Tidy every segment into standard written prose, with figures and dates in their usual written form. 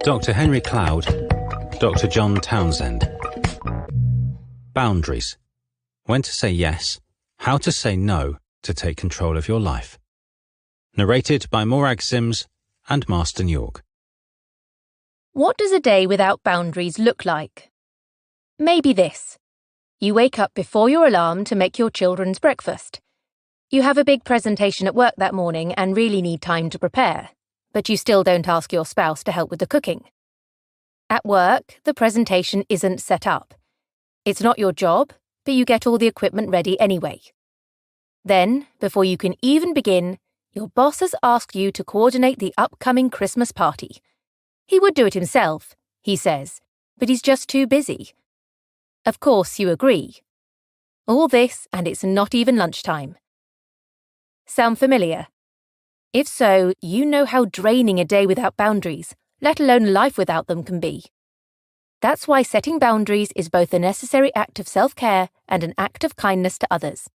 Dr. Henry Cloud, Dr. John Townsend. Boundaries. When to say yes, how to say no to take control of your life. Narrated by Morag Sims and Marston York. What does a day without boundaries look like? Maybe this. You wake up before your alarm to make your children's breakfast. You have a big presentation at work that morning and really need time to prepare, but you still don't ask your spouse to help with the cooking. At work, the presentation isn't set up. It's not your job, but you get all the equipment ready anyway. Then, before you can even begin, your boss has asked you to coordinate the upcoming Christmas party. He would do it himself, he says, but he's just too busy. Of course, you agree. All this, and it's not even lunchtime. Sound familiar? If so, you know how draining a day without boundaries, let alone life without them, can be. That's why setting boundaries is both a necessary act of self-care and an act of kindness to others.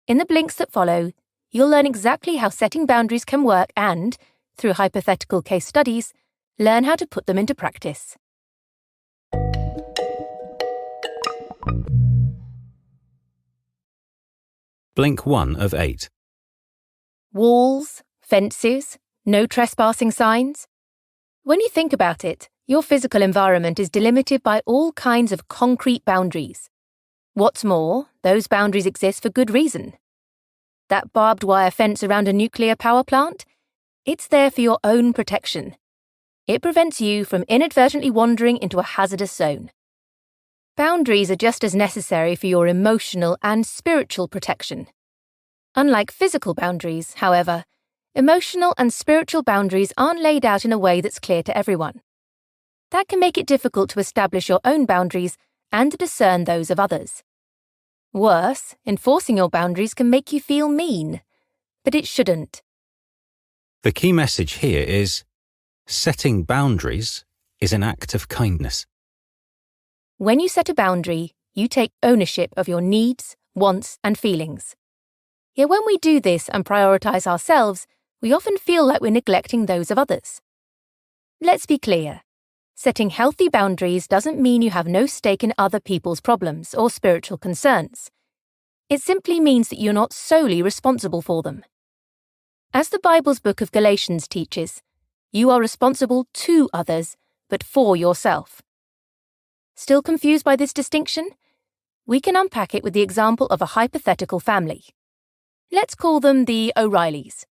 In the blinks that follow, you'll learn exactly how setting boundaries can work and, through hypothetical case studies, learn how to put them into practice. Blink 1 of 8. Walls, fences, no trespassing signs. When you think about it, your physical environment is delimited by all kinds of concrete boundaries. What's more, those boundaries exist for good reason. That barbed wire fence around a nuclear power plant? It's there for your own protection. It prevents you from inadvertently wandering into a hazardous zone. Boundaries are just as necessary for your emotional and spiritual protection. Unlike physical boundaries, however, emotional and spiritual boundaries aren't laid out in a way that's clear to everyone. That can make it difficult to establish your own boundaries and to discern those of others. Worse, enforcing your boundaries can make you feel mean, but it shouldn't. The key message here is, setting boundaries is an act of kindness. When you set a boundary, you take ownership of your needs, wants, and feelings. Yet when we do this and prioritize ourselves, we often feel like we're neglecting those of others. Let's be clear. Setting healthy boundaries doesn't mean you have no stake in other people's problems or spiritual concerns. It simply means that you're not solely responsible for them. As the Bible's book of Galatians teaches, you are responsible to others, but for yourself. Still confused by this distinction? We can unpack it with the example of a hypothetical family. Let's call them the O'Reillys.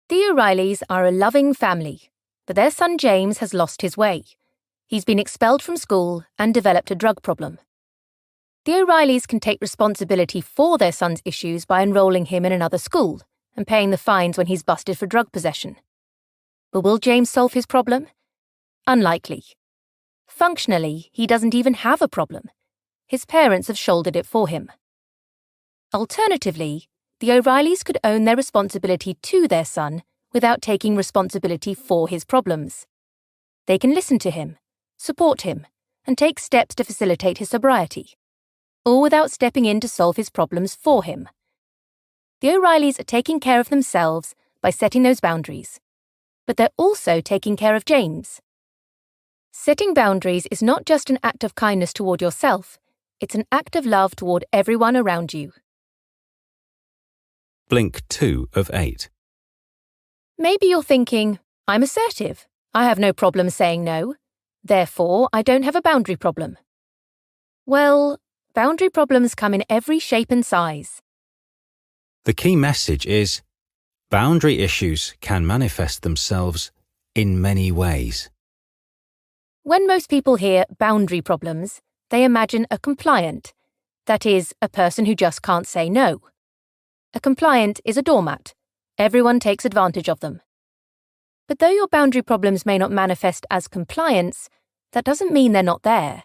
The O'Reillys are a loving family, but their son James has lost his way. He's been expelled from school and developed a drug problem. The O'Reillys can take responsibility for their son's issues by enrolling him in another school and paying the fines when he's busted for drug possession. But will James solve his problem? Unlikely. Functionally, he doesn't even have a problem. His parents have shouldered it for him. Alternatively, the O'Reillys could own their responsibility to their son without taking responsibility for his problems. They can listen to him, support him, and take steps to facilitate his sobriety, all without stepping in to solve his problems for him. The O'Reillys are taking care of themselves by setting those boundaries, but they're also taking care of James. Setting boundaries is not just an act of kindness toward yourself, it's an act of love toward everyone around you. Blink 2 of 8. Maybe you're thinking, I'm assertive. I have no problem saying no. Therefore, I don't have a boundary problem. Well, boundary problems come in every shape and size. The key message is, boundary issues can manifest themselves in many ways. When most people hear boundary problems, they imagine a compliant, that is, a person who just can't say no. A compliant is a doormat. Everyone takes advantage of them. But though your boundary problems may not manifest as compliance, that doesn't mean they're not there.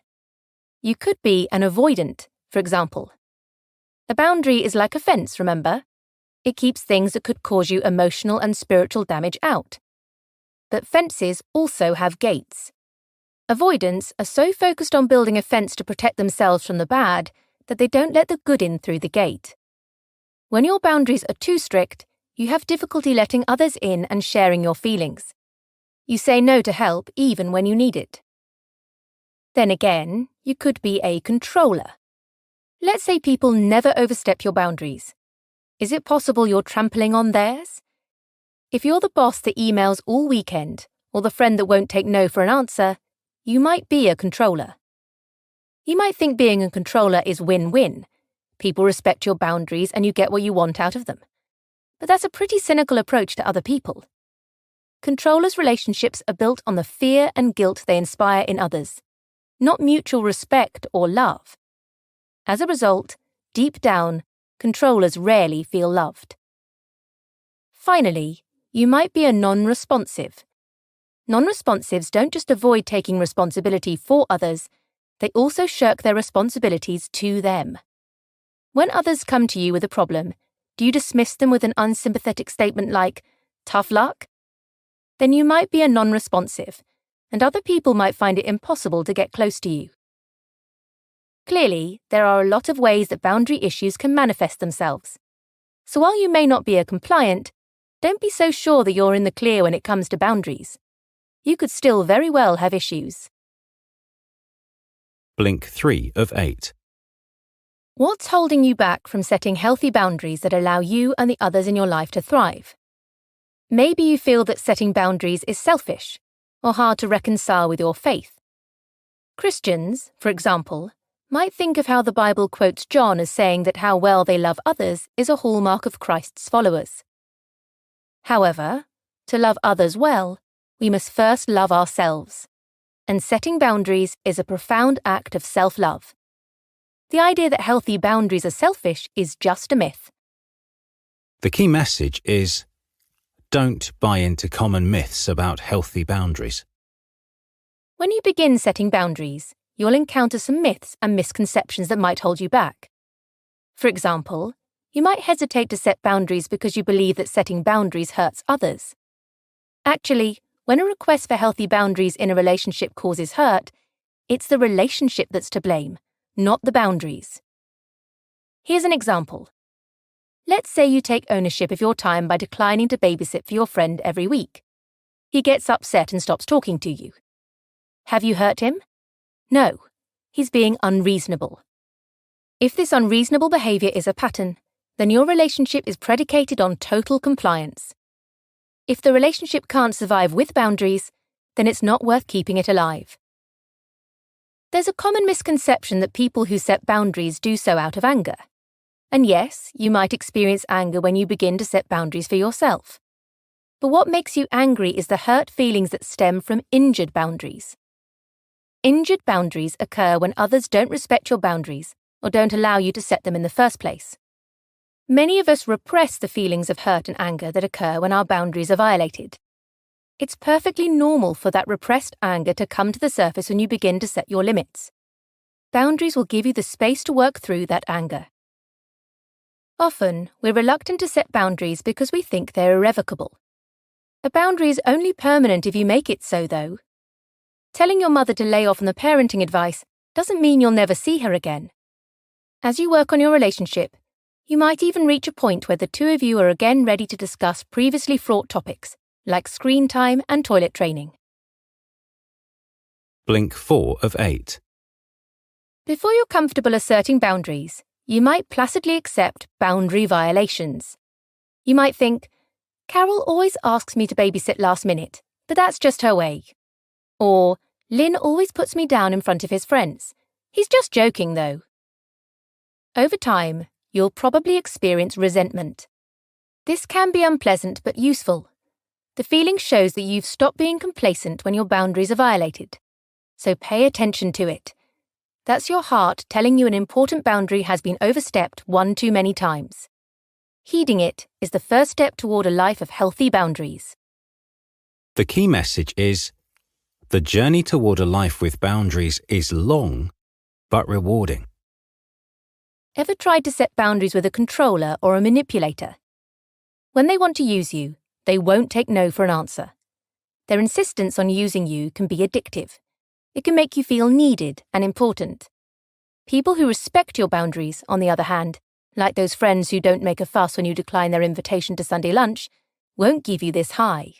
You could be an avoidant, for example. A boundary is like a fence, remember? It keeps things that could cause you emotional and spiritual damage out. But fences also have gates. Avoidants are so focused on building a fence to protect themselves from the bad that they don't let the good in through the gate. When your boundaries are too strict, You have difficulty letting others in and sharing your feelings. You say no to help even when you need it. Then again, you could be a controller. Let's say people never overstep your boundaries. Is it possible you're trampling on theirs? If you're the boss that emails all weekend, or the friend that won't take no for an answer, you might be a controller. You might think being a controller is win-win. People respect your boundaries and you get what you want out of them. But that's a pretty cynical approach to other people. Controllers' relationships are built on the fear and guilt they inspire in others, not mutual respect or love. As a result, deep down, controllers rarely feel loved. Finally, you might be a non-responsive. Non-responsives don't just avoid taking responsibility for others, they also shirk their responsibilities to them. When others come to you with a problem, do you dismiss them with an unsympathetic statement like, "Tough luck"? Then you might be a non-responsive, and other people might find it impossible to get close to you. Clearly, there are a lot of ways that boundary issues can manifest themselves. So while you may not be a compliant, don't be so sure that you're in the clear when it comes to boundaries. You could still very well have issues. Blink 3 of 8. What's holding you back from setting healthy boundaries that allow you and the others in your life to thrive? Maybe you feel that setting boundaries is selfish or hard to reconcile with your faith. Christians, for example, might think of how the Bible quotes John as saying that how well they love others is a hallmark of Christ's followers. However, to love others well, we must first love ourselves. And setting boundaries is a profound act of self-love. The idea that healthy boundaries are selfish is just a myth. The key message is, don't buy into common myths about healthy boundaries. When you begin setting boundaries, you'll encounter some myths and misconceptions that might hold you back. For example, you might hesitate to set boundaries because you believe that setting boundaries hurts others. Actually, when a request for healthy boundaries in a relationship causes hurt, it's the relationship that's to blame, not the boundaries. Here's an example. Let's say you take ownership of your time by declining to babysit for your friend every week. He gets upset and stops talking to you. Have you hurt him? No, he's being unreasonable. If this unreasonable behavior is a pattern, then your relationship is predicated on total compliance. If the relationship can't survive with boundaries, then it's not worth keeping it alive. There's a common misconception that people who set boundaries do so out of anger. And yes, you might experience anger when you begin to set boundaries for yourself. But what makes you angry is the hurt feelings that stem from injured boundaries. Injured boundaries occur when others don't respect your boundaries or don't allow you to set them in the first place. Many of us repress the feelings of hurt and anger that occur when our boundaries are violated. It's perfectly normal for that repressed anger to come to the surface when you begin to set your limits. Boundaries will give you the space to work through that anger. Often, we're reluctant to set boundaries because we think they're irrevocable. A boundary is only permanent if you make it so, though. Telling your mother to lay off on the parenting advice doesn't mean you'll never see her again. As you work on your relationship, you might even reach a point where the two of you are again ready to discuss previously fraught topics, like screen time and toilet training. Blink 4 of 8. Before you're comfortable asserting boundaries, you might placidly accept boundary violations. You might think, Carol always asks me to babysit last minute, but that's just her way. Or, Lynn always puts me down in front of his friends. He's just joking, though. Over time, you'll probably experience resentment. This can be unpleasant but useful. The feeling shows that you've stopped being complacent when your boundaries are violated. So pay attention to it. That's your heart telling you an important boundary has been overstepped one too many times. Heeding it is the first step toward a life of healthy boundaries. The key message is, the journey toward a life with boundaries is long, but rewarding. Ever tried to set boundaries with a controller or a manipulator? When they want to use you, they won't take no for an answer. Their insistence on using you can be addictive. It can make you feel needed and important. People who respect your boundaries, on the other hand, like those friends who don't make a fuss when you decline their invitation to Sunday lunch, won't give you this high.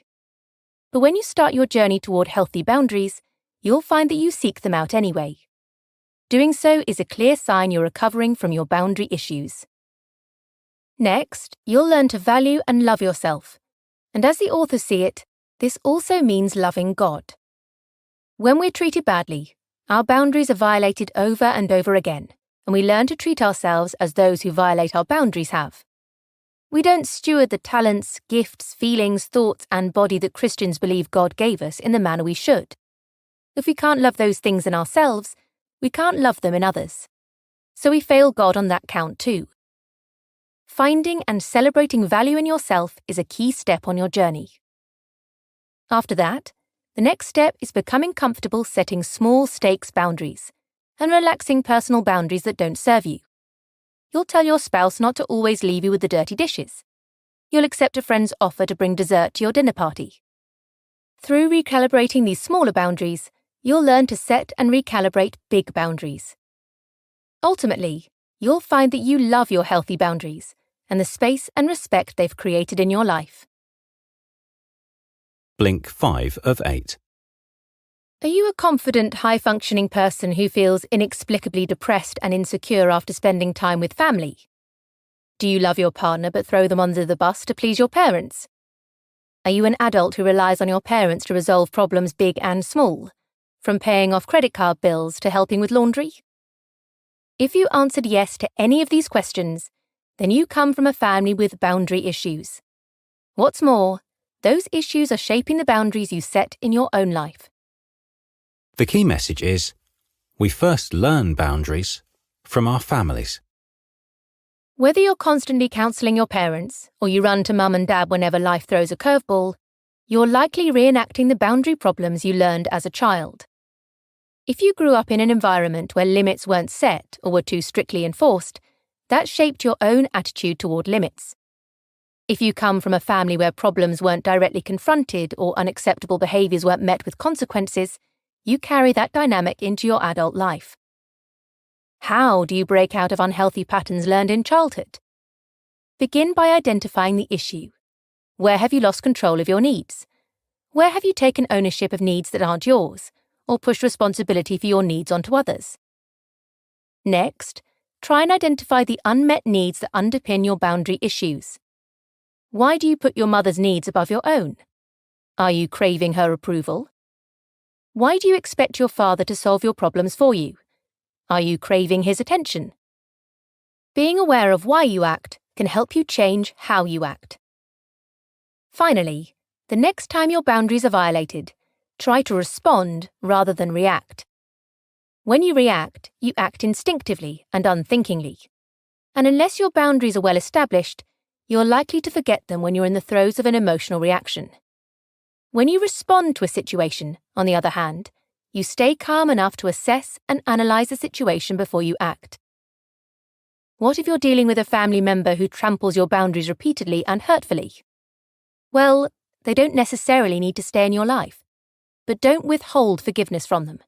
But when you start your journey toward healthy boundaries, you'll find that you seek them out anyway. Doing so is a clear sign you're recovering from your boundary issues. Next, you'll learn to value and love yourself. And as the authors see it, this also means loving God. When we're treated badly, our boundaries are violated over and over again, and we learn to treat ourselves as those who violate our boundaries have. We don't steward the talents, gifts, feelings, thoughts, and body that Christians believe God gave us in the manner we should. If we can't love those things in ourselves, we can't love them in others. So we fail God on that count too. Finding and celebrating value in yourself is a key step on your journey. After that, the next step is becoming comfortable setting small stakes boundaries and relaxing personal boundaries that don't serve you. You'll tell your spouse not to always leave you with the dirty dishes. You'll accept a friend's offer to bring dessert to your dinner party. Through recalibrating these smaller boundaries, you'll learn to set and recalibrate big boundaries. Ultimately, you'll find that you love your healthy boundaries and the space and respect they've created in your life. Blink 5 of 8. Are you a confident, high-functioning person who feels inexplicably depressed and insecure after spending time with family? Do you love your partner but throw them under the bus to please your parents? Are you an adult who relies on your parents to resolve problems big and small, from paying off credit card bills to helping with laundry? If you answered yes to any of these questions, then you come from a family with boundary issues. What's more, those issues are shaping the boundaries you set in your own life. The key message is, we first learn boundaries from our families. Whether you're constantly counselling your parents or you run to mum and dad whenever life throws a curveball, you're likely reenacting the boundary problems you learned as a child. If you grew up in an environment where limits weren't set or were too strictly enforced, that shaped your own attitude toward limits. If you come from a family where problems weren't directly confronted or unacceptable behaviours weren't met with consequences, you carry that dynamic into your adult life. How do you break out of unhealthy patterns learned in childhood? Begin by identifying the issue. Where have you lost control of your needs? Where have you taken ownership of needs that aren't yours, or pushed responsibility for your needs onto others? Next, try and identify the unmet needs that underpin your boundary issues. Why do you put your mother's needs above your own? Are you craving her approval? Why do you expect your father to solve your problems for you? Are you craving his attention? Being aware of why you act can help you change how you act. Finally, the next time your boundaries are violated, try to respond rather than react. When you react, you act instinctively and unthinkingly. And unless your boundaries are well established, you're likely to forget them when you're in the throes of an emotional reaction. When you respond to a situation, on the other hand, you stay calm enough to assess and analyse the situation before you act. What if you're dealing with a family member who tramples your boundaries repeatedly and hurtfully? Well, they don't necessarily need to stay in your life, but don't withhold forgiveness from them.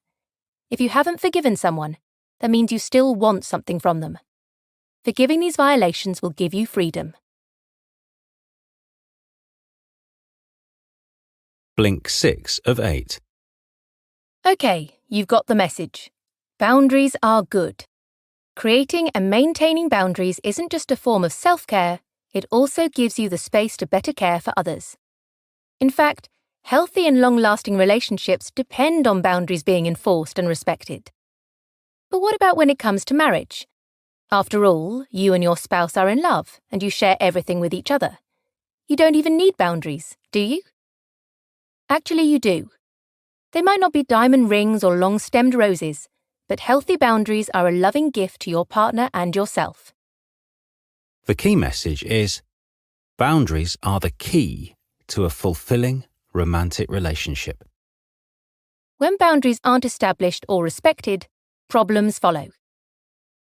If you haven't forgiven someone, that means you still want something from them. Forgiving these violations will give you freedom. Blink 6 of 8. Okay, you've got the message. Boundaries are good. Creating and maintaining boundaries isn't just a form of self-care, it also gives you the space to better care for others. In fact, healthy and long-lasting relationships depend on boundaries being enforced and respected. But what about when it comes to marriage? After all, you and your spouse are in love and you share everything with each other. You don't even need boundaries, do you? Actually, you do. They might not be diamond rings or long-stemmed roses, but healthy boundaries are a loving gift to your partner and yourself. The key message is, boundaries are the key to a fulfilling romantic relationship. When boundaries aren't established or respected, problems follow.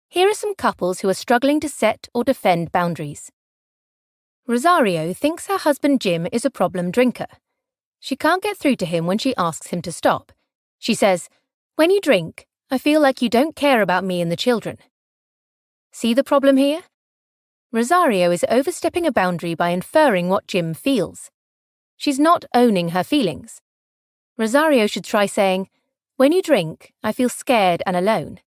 Here are some couples who are struggling to set or defend boundaries. Rosario thinks her husband Jim is a problem drinker. She can't get through to him when she asks him to stop. She says, "When you drink, I feel like you don't care about me and the children." See the problem here? Rosario is overstepping a boundary by inferring what Jim feels. She's not owning her feelings. Rosario should try saying, "When you drink, I feel scared and alone."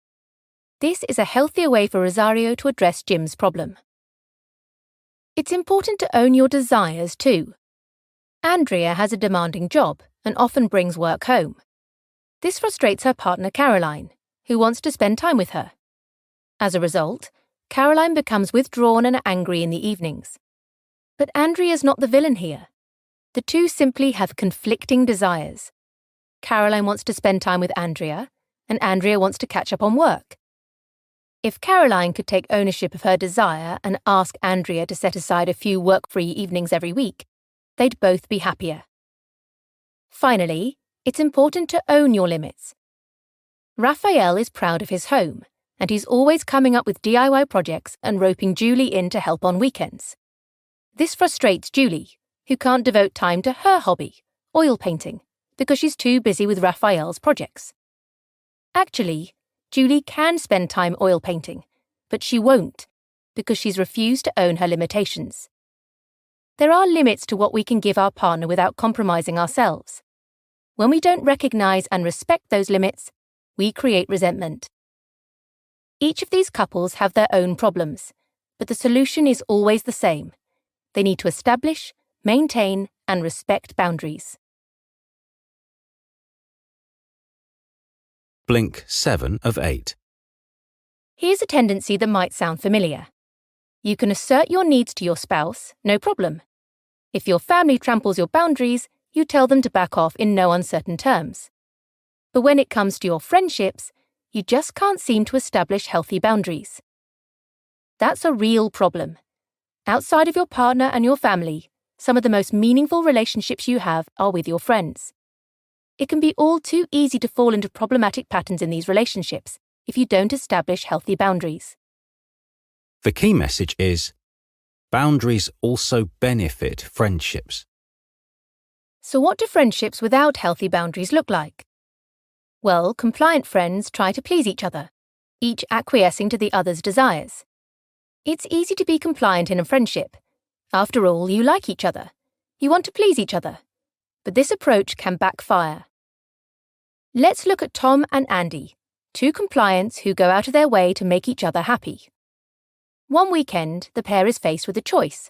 This is a healthier way for Rosario to address Jim's problem. It's important to own your desires too. Andrea has a demanding job and often brings work home. This frustrates her partner Caroline, who wants to spend time with her. As a result, Caroline becomes withdrawn and angry in the evenings. But Andrea's not the villain here. The two simply have conflicting desires. Caroline wants to spend time with Andrea, and Andrea wants to catch up on work. If Caroline could take ownership of her desire and ask Andrea to set aside a few work-free evenings every week, they'd both be happier. Finally, it's important to own your limits. Raphael is proud of his home, and he's always coming up with DIY projects and roping Julie in to help on weekends. This frustrates Julie, who can't devote time to her hobby, oil painting, because she's too busy with Raphael's projects. Actually, Julie can spend time oil painting, but she won't, because she's refused to own her limitations. There are limits to what we can give our partner without compromising ourselves. When we don't recognize and respect those limits, we create resentment. Each of these couples have their own problems, but the solution is always the same. They need to establish, maintain, and respect boundaries. Blink 7 of 8. Here's a tendency that might sound familiar. You can assert your needs to your spouse, no problem. If your family tramples your boundaries, you tell them to back off in no uncertain terms. But when it comes to your friendships, you just can't seem to establish healthy boundaries. That's a real problem. Outside of your partner and your family, some of the most meaningful relationships you have are with your friends. It can be all too easy to fall into problematic patterns in these relationships if you don't establish healthy boundaries. The key message is, boundaries also benefit friendships. So what do friendships without healthy boundaries look like? Well, compliant friends try to please each other, each acquiescing to the other's desires. It's easy to be compliant in a friendship. After all, you like each other. You want to please each other. But this approach can backfire. Let's look at Tom and Andy, two compliants who go out of their way to make each other happy. One weekend, the pair is faced with a choice.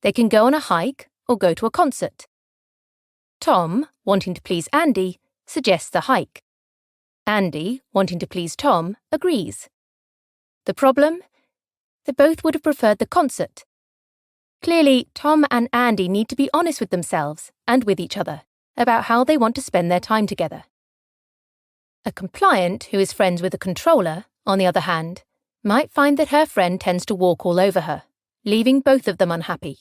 They can go on a hike or go to a concert. Tom, wanting to please Andy, suggests the hike. Andy, wanting to please Tom, agrees. The problem? They both would have preferred the concert. Clearly, Tom and Andy need to be honest with themselves and with each other about how they want to spend their time together. A compliant who is friends with a controller, on the other hand, might find that her friend tends to walk all over her, leaving both of them unhappy.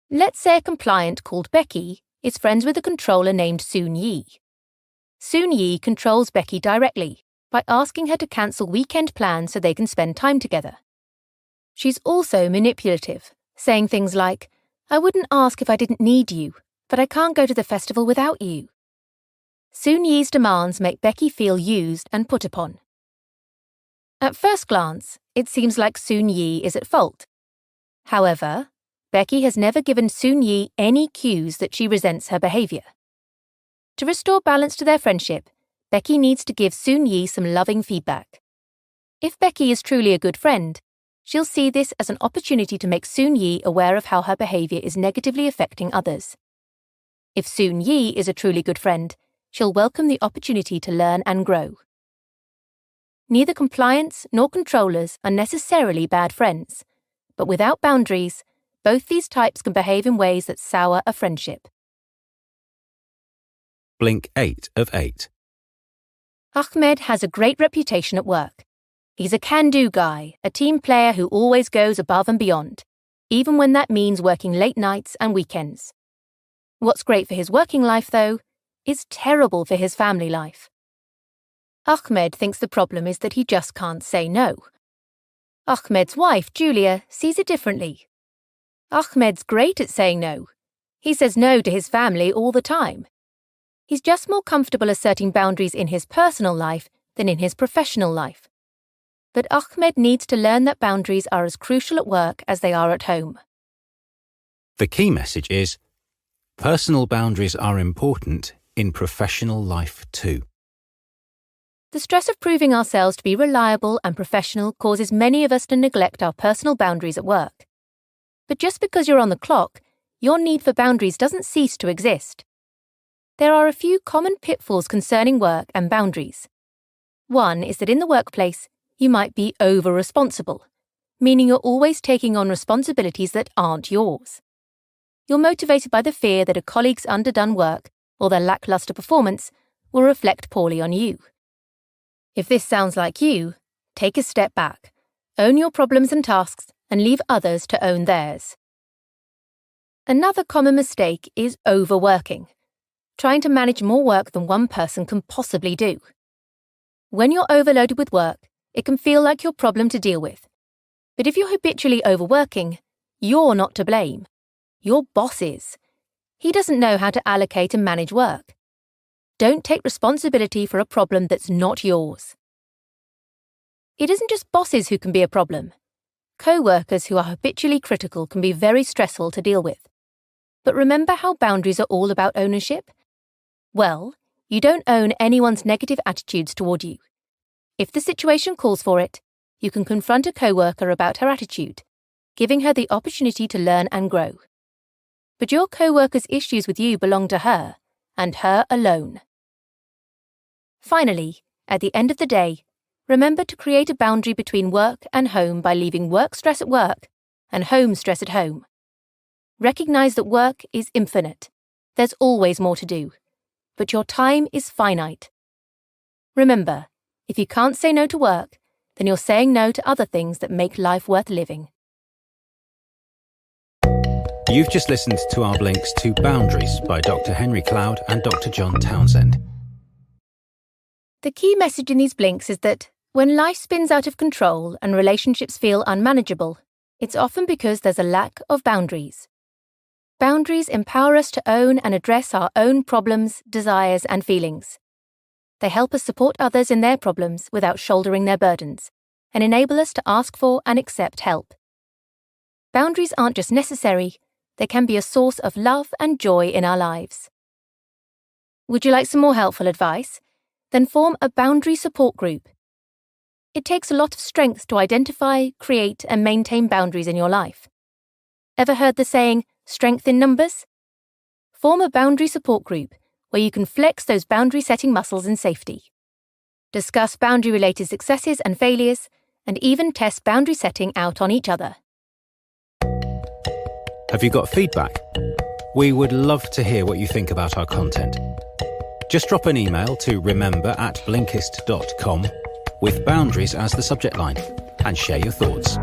Let's say a compliant called Becky is friends with a controller named Soon Yi. Soon Yi controls Becky directly by asking her to cancel weekend plans so they can spend time together. She's also manipulative, saying things like, "I wouldn't ask if I didn't need you, but I can't go to the festival without you." Soon Yi's demands make Becky feel used and put upon. At first glance, it seems like Soon Yi is at fault. However, Becky has never given Soon Yi any cues that she resents her behavior. To restore balance to their friendship, Becky needs to give Soon Yi some loving feedback. If Becky is truly a good friend, she'll see this as an opportunity to make Soon Yi aware of how her behavior is negatively affecting others. If Soon Yi is a truly good friend, she'll welcome the opportunity to learn and grow. Neither compliants nor controllers are necessarily bad friends, but without boundaries, both these types can behave in ways that sour a friendship. Blink 8 of 8. Ahmed has a great reputation at work. He's a can-do guy, a team player who always goes above and beyond, even when that means working late nights and weekends. What's great for his working life, though, is terrible for his family life. Ahmed thinks the problem is that he just can't say no. Ahmed's wife, Julia, sees it differently. Ahmed's great at saying no. He says no to his family all the time. He's just more comfortable asserting boundaries in his personal life than in his professional life. but Ahmed needs to learn that boundaries are as crucial at work as they are at home. The key message is, personal boundaries are important in professional life too. The stress of proving ourselves to be reliable and professional causes many of us to neglect our personal boundaries at work. But just because you're on the clock, your need for boundaries doesn't cease to exist. There are a few common pitfalls concerning work and boundaries. One is that in the workplace, you might be over-responsible, meaning you're always taking on responsibilities that aren't yours. You're motivated by the fear that a colleague's underdone work or their lackluster performance will reflect poorly on you. If this sounds like you, take a step back, own your problems and tasks, and leave others to own theirs. Another common mistake is overworking, trying to manage more work than one person can possibly do. When you're overloaded with work, it can feel like your problem to deal with. But if you're habitually overworking, you're not to blame. Your boss is. He doesn't know how to allocate and manage work. Don't take responsibility for a problem that's not yours. It isn't just bosses who can be a problem. Co-workers who are habitually critical can be very stressful to deal with. But remember how boundaries are all about ownership? Well, you don't own anyone's negative attitudes toward you. If the situation calls for it, you can confront a co-worker about her attitude, giving her the opportunity to learn and grow. But your co-worker's issues with you belong to her, and her alone. Finally, at the end of the day, remember to create a boundary between work and home by leaving work stress at work and home stress at home. Recognize that work is infinite. There's always more to do. But your time is finite. Remember, if you can't say no to work, then you're saying no to other things that make life worth living. You've just listened to our links to Boundaries by Dr. Henry Cloud and Dr. John Townsend. The key message in these blinks is that when life spins out of control and relationships feel unmanageable, it's often because there's a lack of boundaries. Boundaries empower us to own and address our own problems, desires, and feelings. They help us support others in their problems without shouldering their burdens, and enable us to ask for and accept help. Boundaries aren't just necessary, they can be a source of love and joy in our lives. Would you like some more helpful advice? Then form a boundary support group. It takes a lot of strength to identify, create, and maintain boundaries in your life. Ever heard the saying, strength in numbers? Form a boundary support group where you can flex those boundary-setting muscles in safety. Discuss boundary-related successes and failures, and even test boundary setting out on each other. Have you got feedback? We would love to hear what you think about our content. Just drop an email to remember@blinkist.com with boundaries as the subject line and share your thoughts.